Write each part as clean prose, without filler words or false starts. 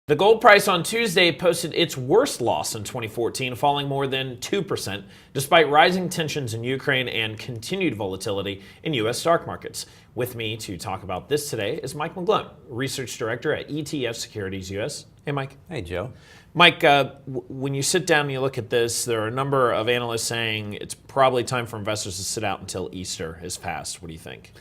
The gold price on Tuesday posted its worst loss in 2014, falling more than 2%, despite rising tensions in Ukraine and continued volatility in U.S. stock markets. With me to talk about this today is Mike McGlone, Research Director at ETF Securities U.S. Hey, Mike. Hey, Joe. Mike, when you sit down and you look at this, there are a number of analysts saying it's probably time for investors to sit out until Easter has passed. What do you think?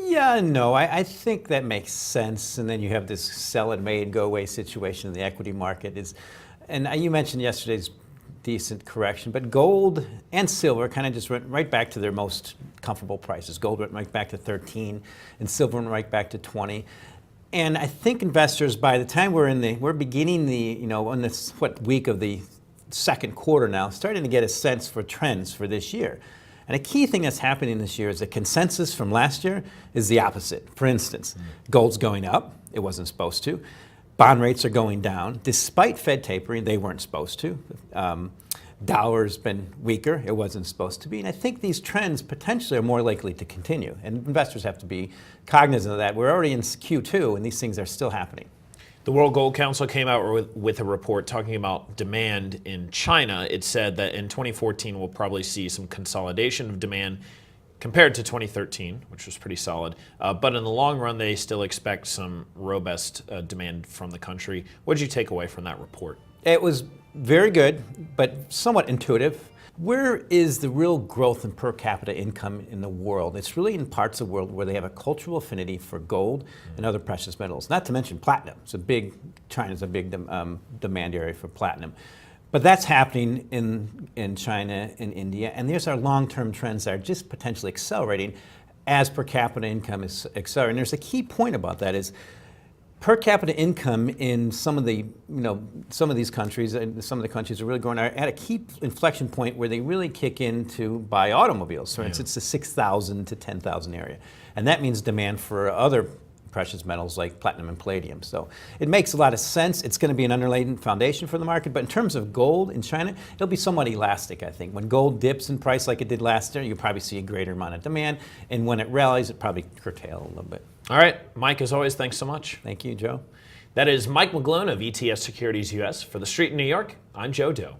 Yeah, no, I think that makes sense. And then you have this sell it May and go away situation in the equity market. And you mentioned yesterday's decent correction, but gold and silver kind of just went right back to their most comfortable prices. Gold went right back to 13, and silver went right back to 20. And I think investors, by the time we're beginning on this week of the second quarter now, starting to get a sense for trends for this year. And a key thing that's happening this year is the consensus from last year is the opposite. For instance, gold's going up. It wasn't supposed to. Bond rates are going down. Despite Fed tapering, they weren't supposed to. Dollar's been weaker. It wasn't supposed to be. And I think these trends potentially are more likely to continue. And investors have to be cognizant of that. We're already in Q2, and these things are still happening. The World Gold Council came out with a report talking about demand in China. It said that in 2014, we'll probably see some consolidation of demand compared to 2013, which was pretty solid. But in the long run, they still expect some robust demand from the country. What did you take away from that report? It was very good, but somewhat intuitive. Where is the real growth in per capita income in the world? It's really in parts of the world where they have a cultural affinity for gold and other precious metals, not to mention platinum. China's a big demand area for platinum. But that's happening in China and India, and there's our long-term trends that are just potentially accelerating as per capita income is accelerating. And there's a key point about that is per capita income in some of these countries, and some of the countries are really growing, are at a key inflection point where they really kick in to buy automobiles. For instance, the 6,000 to 10,000 area. And that means demand for other precious metals like platinum and palladium. So it makes a lot of sense. It's going to be an underlying foundation for the market. But in terms of gold in China, it'll be somewhat elastic, I think. When gold dips in price like it did last year, you'll probably see a greater amount of demand. And when it rallies, it probably curtail a little bit. All right, Mike, as always, thanks so much. Thank you, Joe. That is Mike McGlone of ETF Securities U.S. For TheStreet in New York, I'm Joe Deaux.